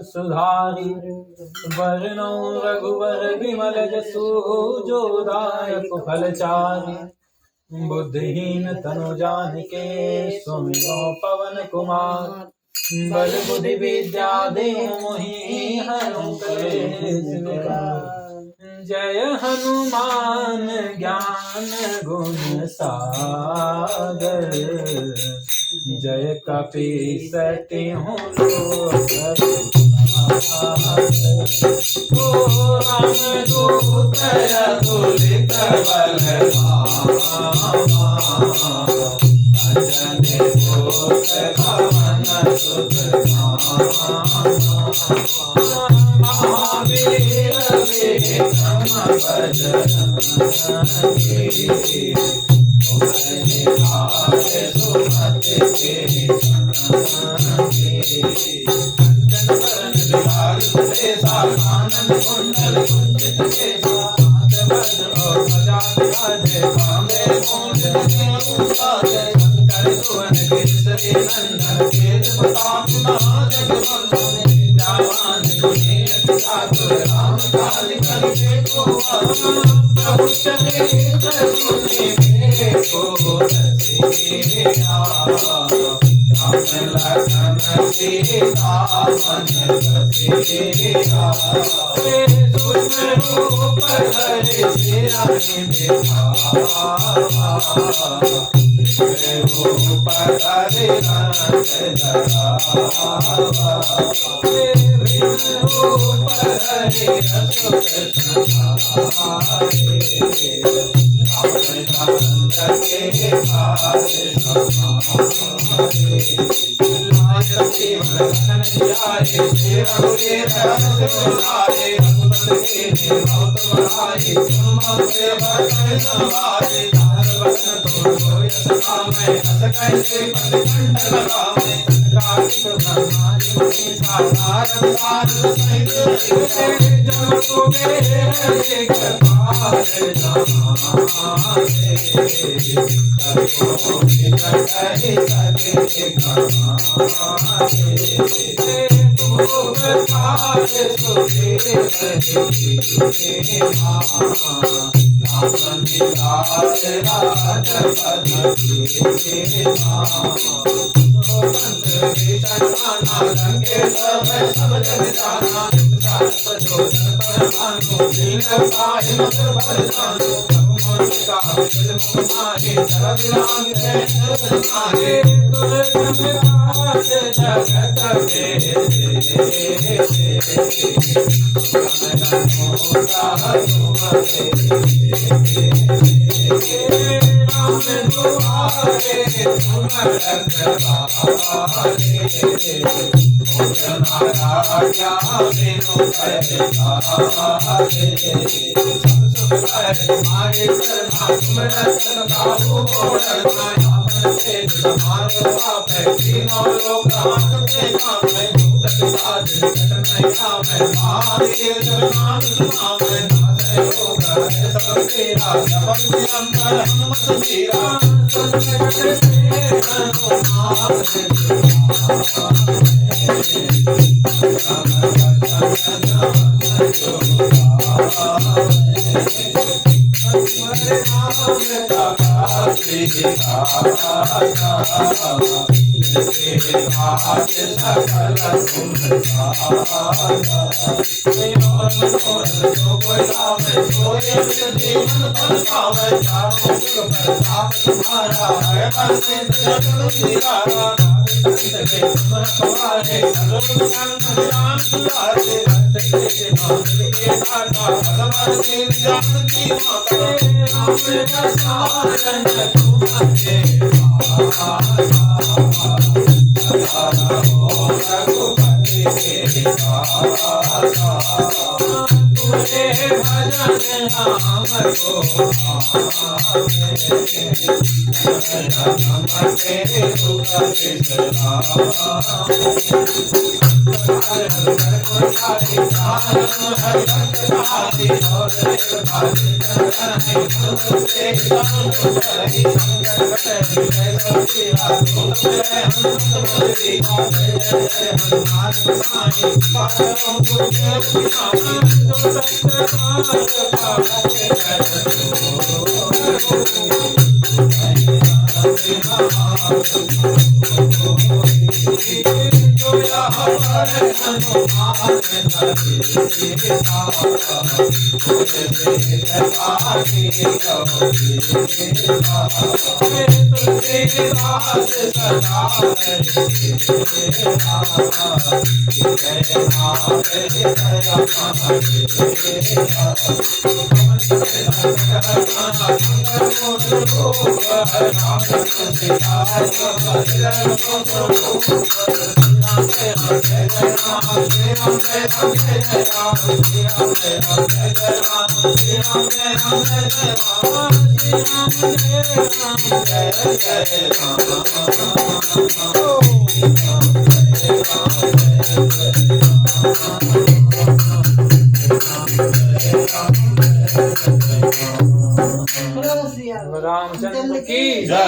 सुधारि वरणो रघुवर विमल जसु जो दायक फलचारि बुद्धिहीन तनु जानिके सुमिरो पवन कुमार बल बुद्धि विद्या दे मोहि हरहु कलेश विकार। जय हनुमान ज्ञान गुण सागर जय कपीस तिहुँ लोक रामदूत अतुलित बल अंजनी पुत्र पवन सुत महावीर विक्रम बजरंगी तुम्हारे भाग्य सुमति के कंचन बरन बिहार सुरेशा कानन कुंडल कुंचित केशा हाथ वज्र और ध्वजा विराजे कांधे मूंज जनेऊ शंकर सुवन केसरी नंदन तेज प्रताप महाजगवंदन विद्यावान गुणी चातुर राम काज करके को प्रभु चरित्र सुनि को रसिया राम लखन सीता मन बसिया सूक्ष्म रूप धरि सिरहि बिठावा रूप धरि रंग धरावा रूप धरि अशोक संहारे रामचंद्र के काज समारे लाय जीवन धन जियाए श्री रघुवीर हर्ष उल्लासे रघुपति के बहुत बड़ाई तुम से बरन संवारे चार वचन तुम सोई समाए हस कैसे पद कंठ लगावे कार्तिक ब्रह्मादि मुनि सारद सारद सहित जम कुबेर दिगपाल जमाने कभी कटहि सके कमाने तुम काज सुखी राम मिलास राजपद लंके सब जग जाना जोधन पर मानो नील पाहि मधुर भर जानो का मारे शरद राम मारे तुरंत काज जगत राम दुआरे तुम रखवारे राजा बिनु पैसारे तुम्हारे शरणा तुम रक्षण बाबू मोड़ना आपन से तुम्हारे पाप है तीनों लोग हाथ पे काम है भूत पिशाच निकट नहीं आवे महावीर नाम सुनावे नाथे लोग सब तेरा जपन अंतर हनुमत तेरा संकट से हनुमान रामचंद्र की जय।